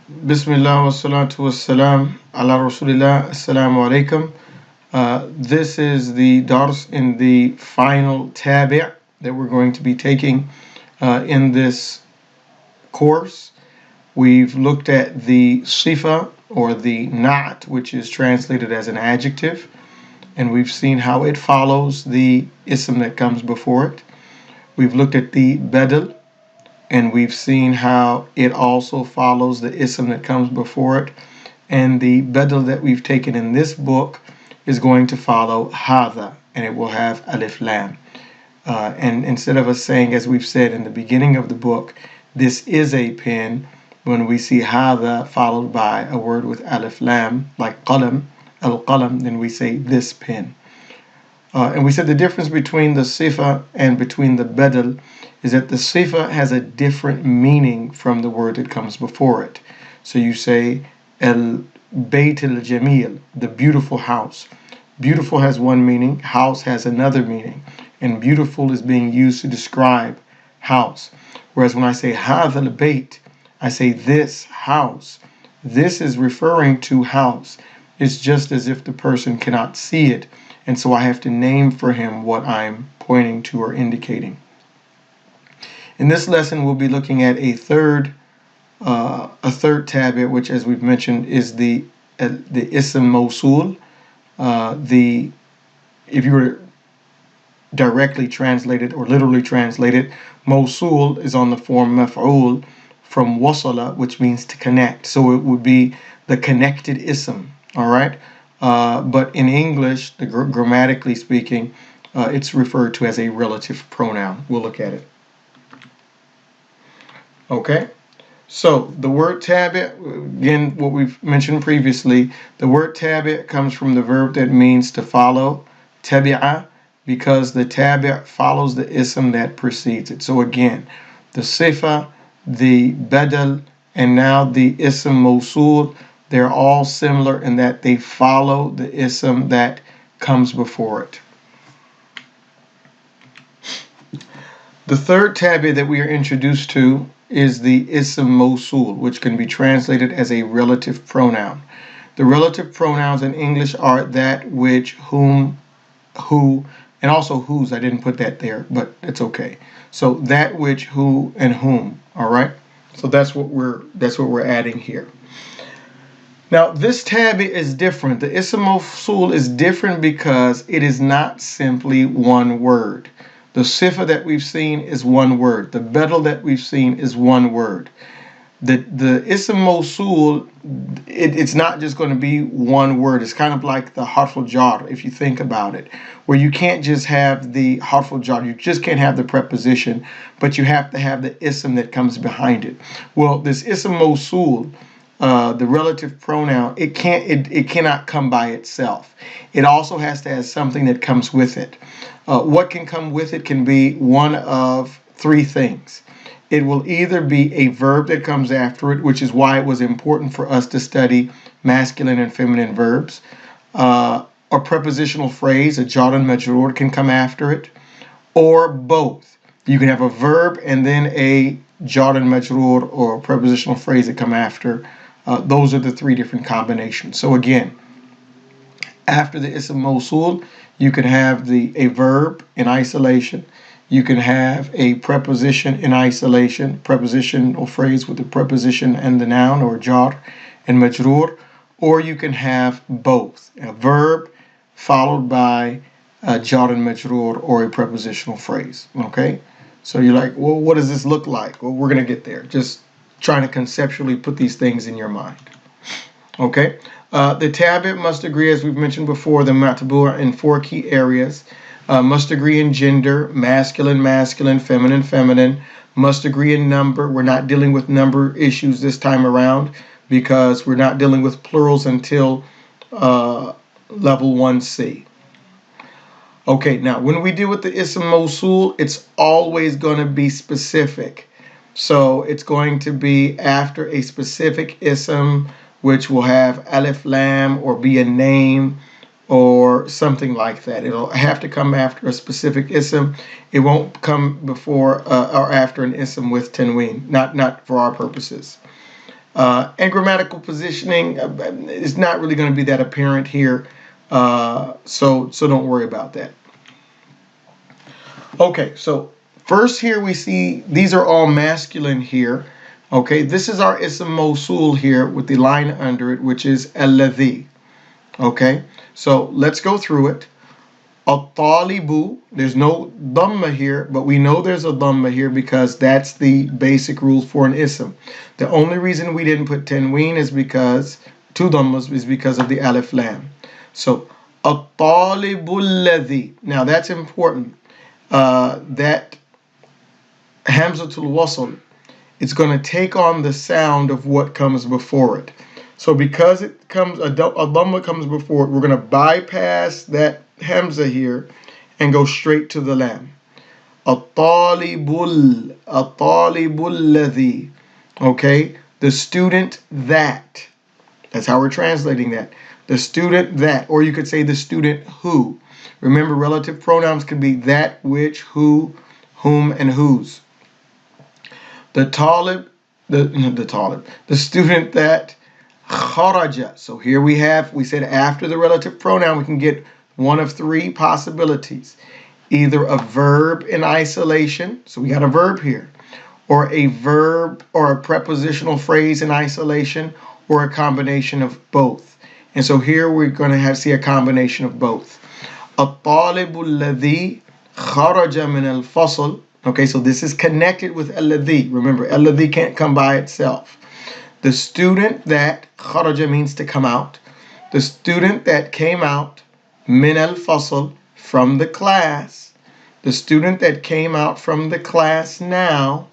Bismillah wa salatu wa salam ala Rasulillah. Assalamu alaikum. This is the dars in the final tabi' that we're going to be taking in this course. We've looked at the sifa or the na'at, which is translated as an adjective, and we've seen how it follows the ism that comes before it. We've looked at the badal, and we've seen how it also follows the ism that comes before it. And the badal that we've taken in this book is going to follow hadha, and it will have alif lam. And instead of us saying, as we've said in the beginning of the book, this is a pen, when we see hadha followed by a word with alif lam, like qalam, al-qalam, then we say this pen. And we said the difference between the sifa and between the badal is that the sifa has a different meaning from the word that comes before it. So you say al-bayt al-jamil, the beautiful house. Beautiful has one meaning, house has another meaning, and beautiful is being used to describe house. Whereas when I say hadha al-bayt, I say this house. This is referring to house. It's just as if the person cannot see it, and so I have to name for him what I'm pointing to or indicating. In this lesson, we'll be looking at a third tabi', which, as we've mentioned, is the ism Mawsoul. If you were directly translated or literally translated, Mawsoul is on the form maf'ul from wasala, which means to connect. So it would be the connected ism. All right. But in English, grammatically speaking, it's referred to as a relative pronoun. We'll look at it. Okay, so the word tabi', again, what we've mentioned previously, the word tabi' comes from the verb that means to follow, tabi'a, because the tabi' follows the ism that precedes it. So again, the sifa, the badal, and now the ism Mawsoul, they're all similar in that they follow the ism that comes before it. The third tabi' that we are introduced to is the ism Mawsoul, which can be translated as a relative pronoun. The relative pronouns in English are that, which, whom, who, and also whose. I didn't put that there, but it's okay. So that, which, who, and whom. All right. So that's what we're adding here. Now, this tabi' is different. The ism Mawsoul is different because it is not simply one word. The sifa that we've seen is one word. The badal that we've seen is one word. The ism Mawsoul, it's not just going to be one word. It's kind of like the harf al-jar, if you think about it, where you can't just have the harf al-jar. You just can't have the preposition, but you have to have the ism that comes behind it. Well, this ism Mawsoul, the relative pronoun, it cannot come by itself. It also has to have something that comes with it. What can come with it can be one of three things. It will either be a verb that comes after it, which is why it was important for us to study masculine and feminine verbs. A prepositional phrase, a jar and majrur, can come after it, or both. You can have a verb and then a jar and majrur or a prepositional phrase that come after. Those are the three different combinations. So again, after the ism Mawsoul, you can have a verb in isolation. You can have a preposition in isolation, prepositional phrase with the preposition and the noun, or jar and majrur, or you can have both, a verb followed by a jar and majrur or a prepositional phrase. Okay, so you're like, well, what does this look like? Well, we're going to get there. Just trying to conceptually put these things in your mind. Okay. The tabi' must agree, as we've mentioned before, the matbu' in four key areas. Must agree in gender, masculine, masculine, feminine, feminine. Must agree in number. We're not dealing with number issues this time around because we're not dealing with plurals until level 1C. Okay, now when we deal with the ism Mawsoul, it's always going to be specific. So it's going to be after a specific ism, which will have alif lam or be a name or something like that. It'll have to come after a specific ism. It won't come before or after an ism with tanween, not for our purposes. And grammatical positioning is not really going to be that apparent here. So don't worry about that. Okay, so first here we see these are all masculine here. Okay, this is our ism mosul here with the line under it, which is alladhi. Okay, so let's go through it. At-talibu, there's no dhamma here, but we know there's a dhamma here because that's the basic rule for an ism. The only reason we didn't put tanween is because, two dhammas, is because of the alif lam. So, at-talibu alladhi. Now that's important. That hamzatul wasl, it's going to take on the sound of what comes before it. So because it comes, a dhamma comes before it, we're going to bypass that hamza here and go straight to the lam. At-talibul ladhi. Okay, the student that. That's how we're translating that. The student that, or you could say the student who. Remember, relative pronouns can be that, which, who, whom, and whose. The student that kharaja. So here we said after the relative pronoun, we can get one of three possibilities. Either a verb in isolation, so we got a verb here, or a verb or a prepositional phrase in isolation, or a combination of both. And so here we're going to see a combination of both. الطالب الذي خرج من الفصل. Okay, so this is connected with الذي. Remember, الذي can't come by itself. The student that, kharaja means to come out. The student that came out, min al-fasl, from the class. The student that came out from the class now,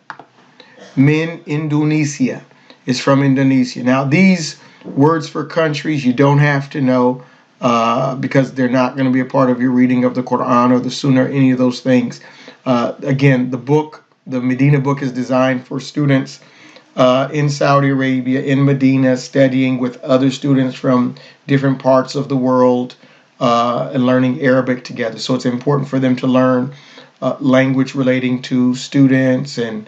min Indonesia, is from Indonesia. Now these words for countries you don't have to know because they're not going to be a part of your reading of the Quran or the Sunnah or any of those things. Again, the Medina book is designed for students in Saudi Arabia, in Madinah, studying with other students from different parts of the world and learning Arabic together. So it's important for them to learn language relating to students and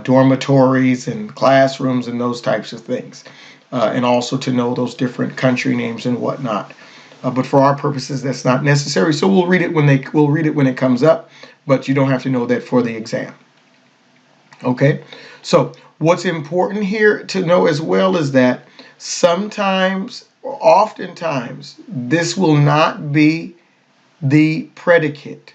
dormitories and classrooms and those types of things. And also to know those different country names and whatnot. But for our purposes, that's not necessary. So we'll read it when it comes up, but you don't have to know that for the exam. Okay, so what's important here to know as well is that sometimes, or oftentimes, this will not be the predicate.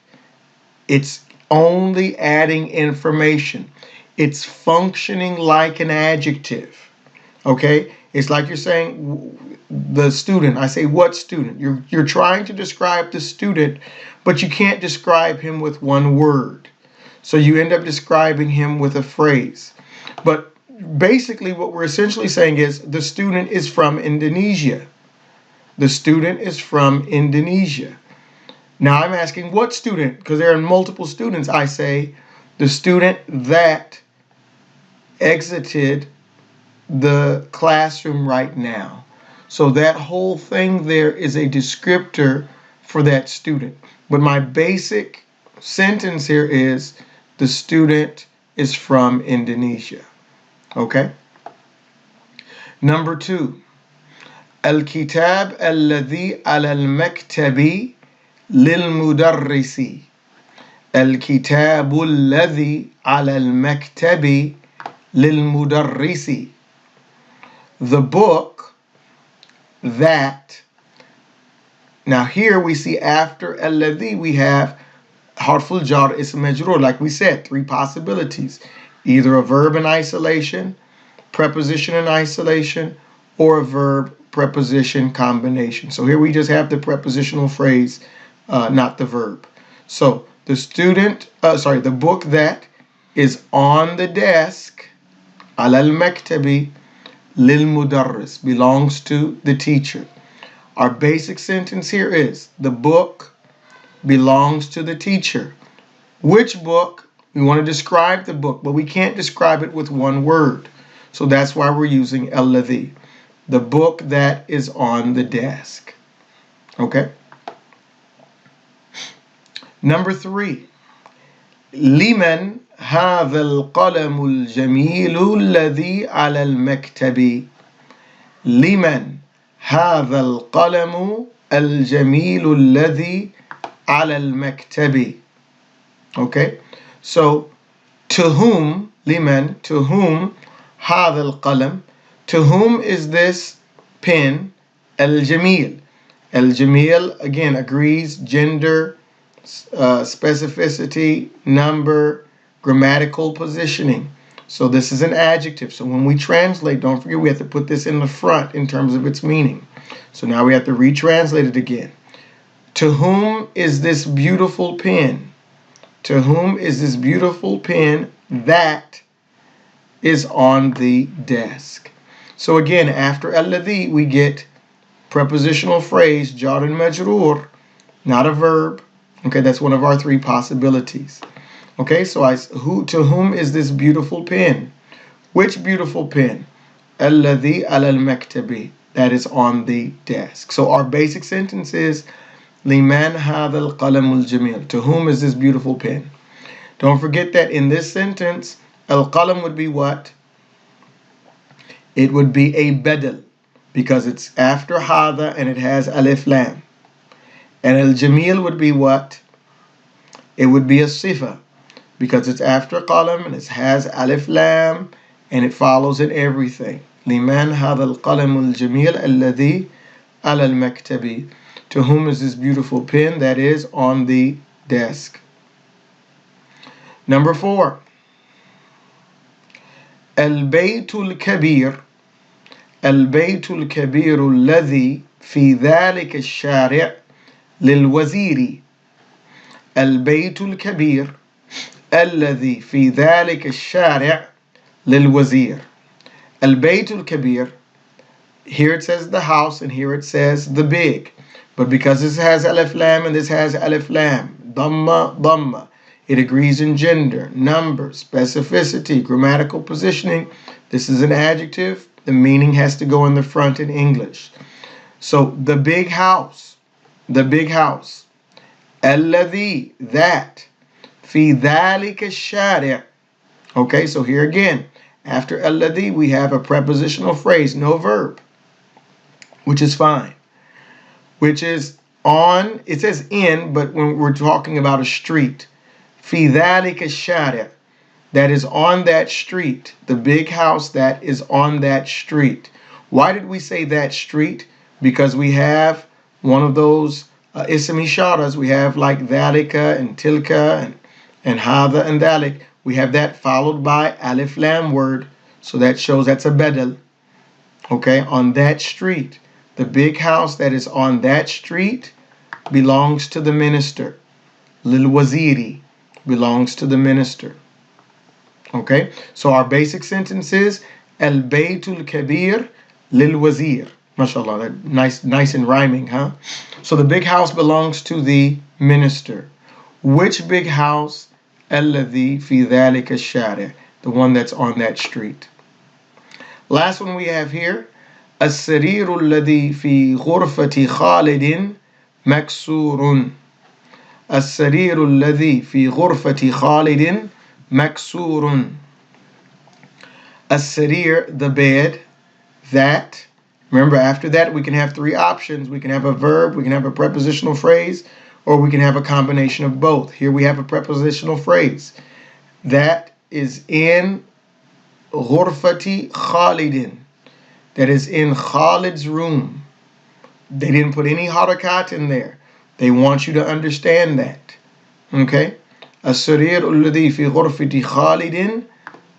It's only adding information. It's functioning like an adjective. Okay, it's like you're saying the student. I say what student? You're trying to describe the student, but you can't describe him with one word. So you end up describing him with a phrase. But basically what we're essentially saying is the student is from Indonesia. The student is from Indonesia. Now I'm asking what student? Because there are multiple students. I say the student that exited the classroom right now. So that whole thing there is a descriptor for that student. But my basic sentence here is the student is from Indonesia. Okay? Number 2. الكتاب الذي على المكتب للمدرس. الكتاب الذي على المكتب للمدرس. The book that. Now here we see after alladhi we have harful jar ism majroor, like we said, three possibilities. Either a verb in isolation, preposition in isolation, or a verb preposition combination. So here we just have the prepositional phrase, not the verb. So the book that is on the desk, alal maktabi lil mudarris, belongs to the teacher. Our basic sentence here is the book belongs to the teacher. Which book? We want to describe the book, but we can't describe it with one word. So that's why we're using alladhi. The book that is on the desk. Okay? Number 3. Liman هذا القلم الجميل الذي على المكتب. لمن هذا القلم الجميل الذي على المكتب. Okay, so to whom, liman, to whom, هذا القلم, to whom is this pen, al-jamil. Al-jamil, again, agrees, gender, specificity, number, grammatical positioning. So this is an adjective. So when we translate, don't forget we have to put this in the front in terms of its meaning. So now we have to retranslate it again. To whom is this beautiful pen? To whom is this beautiful pen that is on the desk? So again, after alladhi, we get prepositional phrase, jar and majroor, not a verb. Okay, that's one of our three possibilities. Okay, so to whom is this beautiful pen? Which beautiful pen? Alladhi alal maktabi, that is on the desk. So our basic sentence is liman hadha al-qalamul jamil. To whom is this beautiful pen? Don't forget that in this sentence, al-qalam would be what? It would be a badal because it's after hadha and it has alif lam. And al-jamil would be what? It would be a sifa because it's after qalam and it has alif lam and it follows in everything. Liman hadha al-qalamul jamil alladhi ala al-maktabi. To whom is this beautiful pen that is on the desk? Number 4. Al-baytul kabir. Al-baytul kabir alladhi fi dhalika al-shari' lil-waziri. Al-baytul kabir alladhi fi dhalika al-shari' lil-wazir. Al-baytul kabir, here it says the house and here it says the big. But because this has alif lam and this has alif lam, dhamma, it agrees in gender, number, specificity, grammatical positioning. This is an adjective. The meaning has to go in the front in English. So the big house, alladhi, that, fi dhalika shari'. Okay, so here again, after alladhi we have a prepositional phrase, no verb, which is fine. Which is on, it says in, but when we're talking about a street, fi dhalika shari', that is on that street, the big house that is on that street. Why did we say that street? Because we have one of those ism isharas. We have like dhalika and tilka and hadha and dhalik. We have that followed by alif lam word, so that shows that's a badal. Okay, on that street. The big house that is on that street belongs to the minister. Lil waziri belongs to the minister. Okay, so our basic sentence is al baytul kabir lil wazir. MashaAllah, that nice and rhyming, huh? So the big house belongs to the minister. Which big house? Alladhi fi dhalika shari', the one that's on that street. Last one we have here. السرير الذي في غرفة خالد مكسور. السرير الذي في غرفة خالد مكسور. السرير, the bed, that. Remember, after that we can have three options. We can have a verb, we can have a prepositional phrase, or we can have a combination of both. Here we have a prepositional phrase. That is in غرفة خالد. That is in Khalid's room. They didn't put any harakat in there. They want you to understand that. Okay? As-sarir alladhi fi ghurfati Khalidin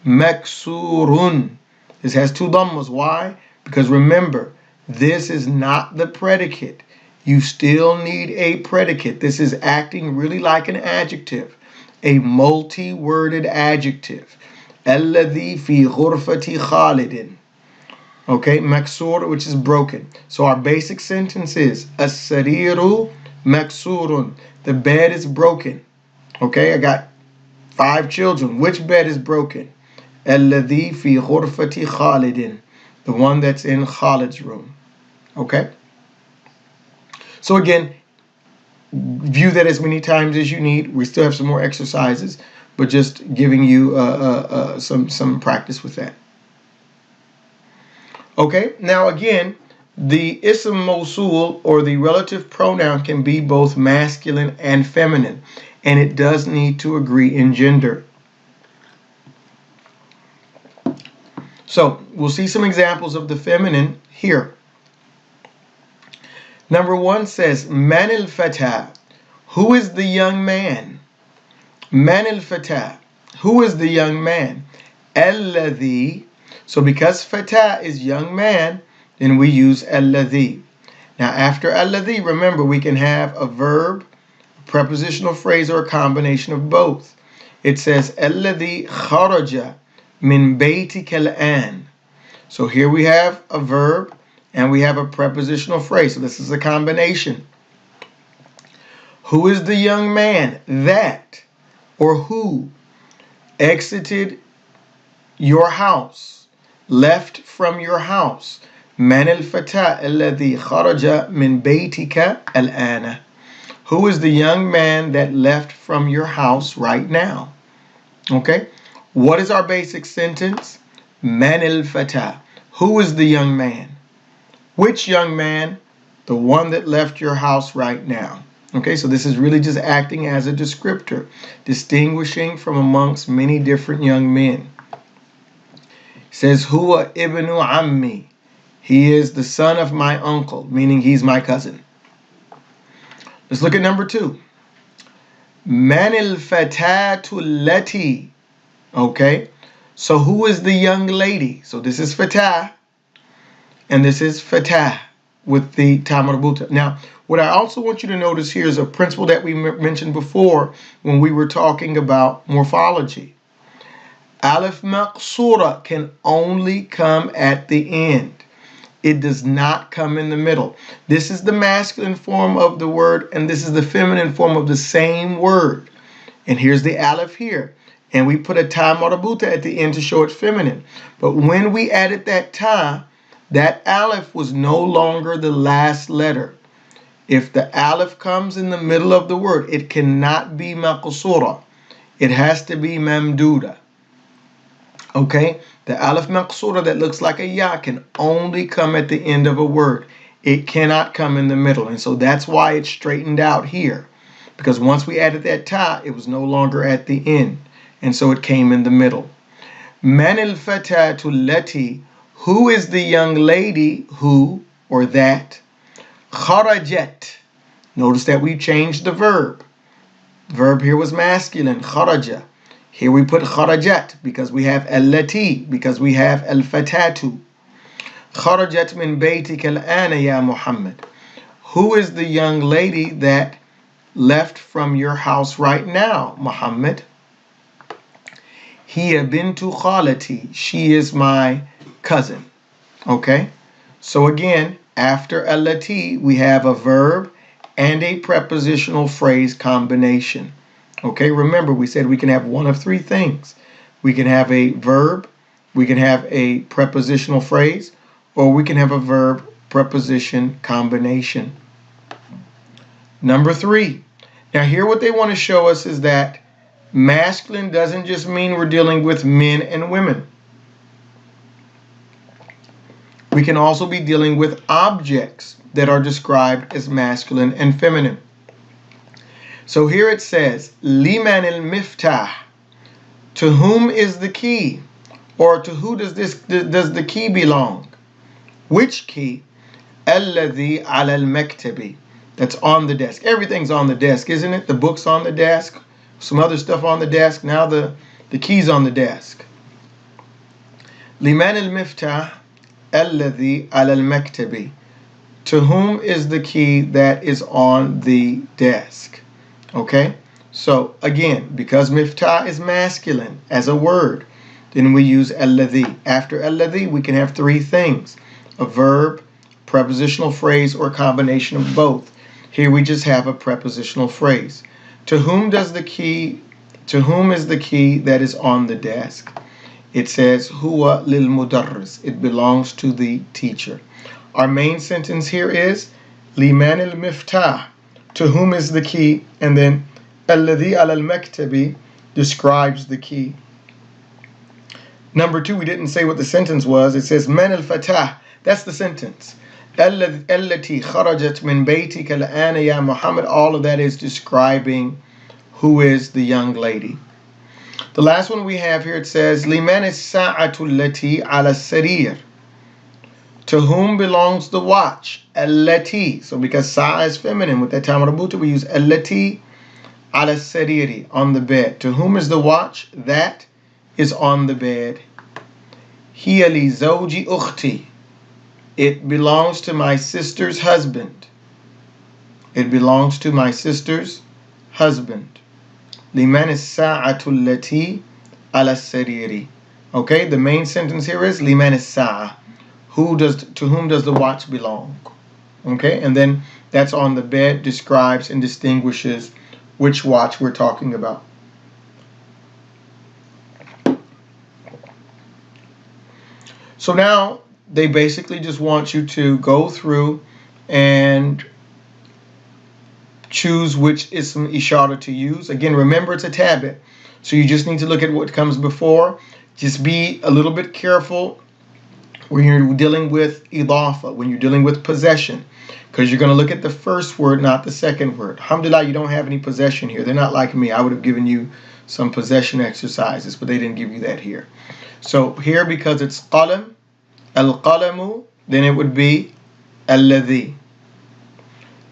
maksurun. This has two dhammas. Why? Because remember, this is not the predicate. You still need a predicate. This is acting really like an adjective. A multi-worded adjective. Alladhi fi ghurfati Khalidin. Okay, maksur, which is broken. So our basic sentence is as-sariru maksurun. The bed is broken. Okay, I got 5 children. Which bed is broken? Alladhi fi ghurfati Khalidin. The one that's in Khalid's room. Okay? So again, view that as many times as you need. We still have some more exercises. but just giving you some practice with that. Okay, now again, the ism mosul, or the relative pronoun, can be both masculine and feminine, and it does need to agree in gender. So we'll see some examples of the feminine here. Number 1 says, Man al-Fatah, who is the young man? Man al-Fatah, who is the young man? Alladhi, so because Fatah is young man, then we use alladhi. Now after alladhi, remember, we can have a verb, prepositional phrase, or a combination of both. It says, Alladhi kharaja min baytika al-an. So here we have a verb and we have a prepositional phrase. So this is a combination. Who is the young man that, or who, exited your house, left from your house? Man al-Fatah alladhi kharaja min baytika al-ana. Who is the young man that left from your house right now? Okay. What is our basic sentence? Man al-Fatah. Who is the young man? Which young man? The one that left your house right now. Okay, so this is really just acting as a descriptor, distinguishing from amongst many different young men. It says, Huwa ibnu ammi. He is the son of my uncle, meaning he's my cousin. Let's look at number 2. Man al-fatatu allati. Okay, so who is the young lady? So this is fatah, and this is fatah with the ta marbuta. Now, what I also want you to notice here is a principle that we mentioned before when we were talking about morphology. Alif maqsura can only come at the end. It does not come in the middle. This is the masculine form of the word, and this is the feminine form of the same word. And here's the alif here. And we put a ta marbuta at the end to show it's feminine. But when we added that ta, that alif was no longer the last letter. If the alif comes in the middle of the word, it cannot be maqsura. It has to be mamduda. Okay? The alif maqsura that looks like a ya can only come at the end of a word. It cannot come in the middle. And so that's why it's straightened out here. Because once we added that ta, it was no longer at the end. And so it came in the middle. Man al-fatatu allati. Who is the young lady who, or that, kharajat. Notice that we changed the verb. The verb here was masculine, kharaja. Here we put kharajat because we have allati, because we have al-fatatu. Kharajat min baytika al-ana ya Muhammad. Who is the young lady that left from your house right now, Muhammad? Hiya bintu khalati. She is my cousin. Okay? So again, after allati, we have a verb and a prepositional phrase combination. Okay? Remember, we said we can have one of 3 things. We can have a verb, we can have a prepositional phrase, or we can have a verb preposition combination. Number 3. Now here what they want to show us is that masculine doesn't just mean we're dealing with men and women. We can also be dealing with objects that are described as masculine and feminine. So here it says, Liman al-miftah. To whom is the key? Or to who does the key belong? Which key? Alladhi ala al-maktabi. That's on the desk. Everything's on the desk, isn't it? The book's on the desk. Some other stuff on the desk. Now the key's on the desk. Liman al-miftah alladhi ala al-maktabi. To whom is the key that is on the desk? Okay? So again, because miftah is masculine as a word, then we use alladhi. After alladhi, we can have 3 things: a verb, prepositional phrase, or a combination of both. Here we just have a prepositional phrase. To whom is the key that is on the desk? It says, Huwa lil mudarris. It belongs to the teacher. Our main sentence here is, Liman al-miftah. To whom is the key? And then, Alladhi ala al-maktabi. describes the key. Number 2, we didn't say what the sentence was. It says, Man al-fatah. That's the sentence. Allati kharajat min baytika al-ana ya Muhammad. All of that is describing who is the young lady. The last one we have here, it says, Liman as-sa'atu allati ala sarir. To whom belongs the watch? Allati. So because sa'a is feminine, with that tamarabuta, we use allati ala sariri, on the bed. To whom is the watch? That is on the bed. Hiya li zawji ukhti. It belongs to my sister's husband. It belongs to my sister's husband. Liman as-sa'atu allati ala sariri. Okay, the main sentence here is Liman as-sa'a. To whom does the watch belong? Okay, and then that's on the bed, describes and distinguishes which watch we're talking about. So now they basically just want you to go through and choose which ism ishara to use. Again, remember it's a tabit, so you just need to look at what comes before. Just be a little bit careful when you're dealing with idafa, when you're dealing with possession, because you're going to look at the first word, not the second word. Alhamdulillah, you don't have any possession here. They're not like me. I would have given you some possession exercises, but they didn't give you that here. So here, because it's qalam, al-qalamu, then it would be alladhi.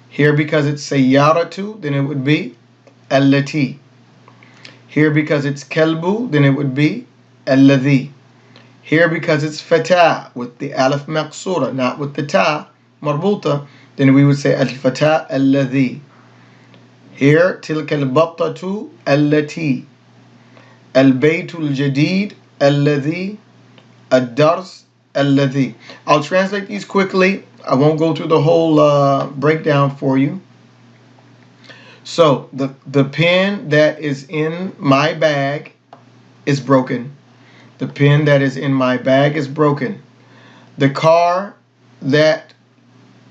Here, because it's sayyaratu, then it would be allati. Here, because it's kalbu, then it would be alladhi. Here, because it's fatah with the alif maqsura, not with the ta marbuta, then we would say al-fatah alladhi. Here, tilka al-battatu allati. Al-baytu al-jadid alladhi. Ad-dars alladhi. I'll translate these quickly. I won't go through the whole breakdown for you. So, the pen that is in my bag is broken. The pen that is in my bag is broken. The car that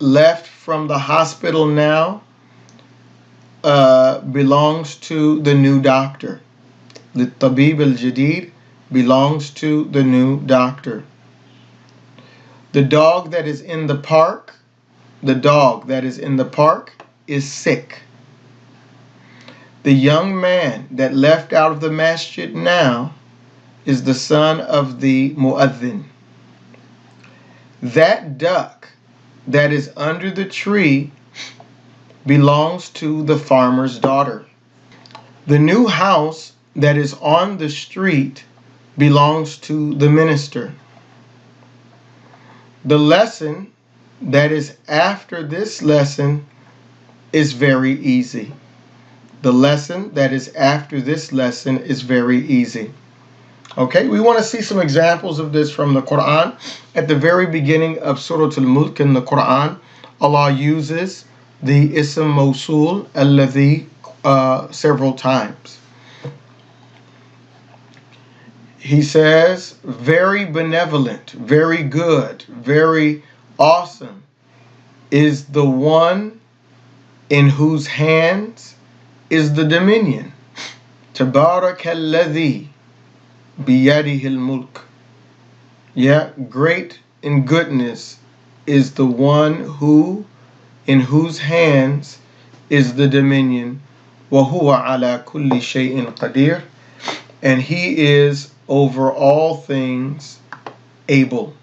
left from the hospital now belongs to the new doctor. The tabib al-jadid belongs to the new doctor. The dog that is in the park, is sick. The young man that left out of the masjid now is the son of the mu'adhin. That duck that is under the tree belongs to the farmer's daughter. The new house that is on the street belongs to the minister. The lesson that is after this lesson is very easy. The lesson that is after this lesson is very easy. Okay, we want to see some examples of this from the Quran. At the very beginning of Surah Al-Mulk in the Quran, Allah uses the ism Mawsoul, alladhi, several times. He says, very benevolent, very good, very awesome is the one in whose hands is the dominion. Tabarakalladhi biyadihil mulk. Yeah, great in goodness is the one in whose hands is the dominion. Wa huwa ala kulli shay'in qadir. And he is over all things able.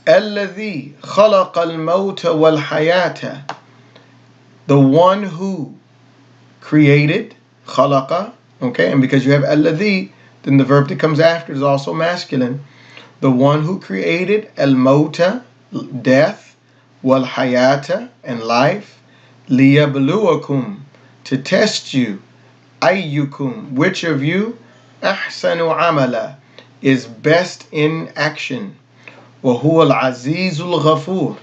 Alladhi khalaqa al-mawta wal-hayata. The one who created, khalaqa, okay, and because you have alladhi, then the verb that comes after is also masculine. The one who created al-mawta, death, wal-hayata, and life, liyabluwakum, to test you, ayyukum, which of you, ahsanu amala, is best in action, wa huwa al-azizul ghafur,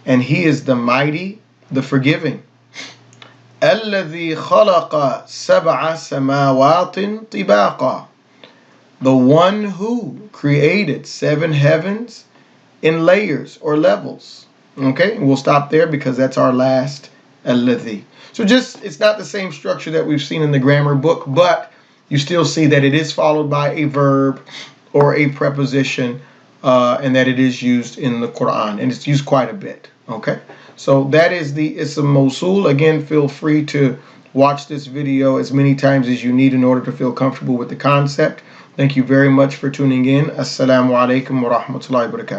and he is the mighty, the forgiving. Alladhi khalaqa sab'a samawatin tibaqa. The one who created 7 heavens in layers or levels. Okay, and we'll stop there because that's our last alladhi. So it's not the same structure that we've seen in the grammar book, but you still see that it is followed by a verb or a preposition, and that it is used in the Quran, and it's used quite a bit. Okay, so that is the Ism Mawsoul. Again, feel free to watch this video as many times as you need in order to feel comfortable with the concept. Thank you very much for tuning in. Assalamu alaikum wa rahmatullahi wa barakatuh.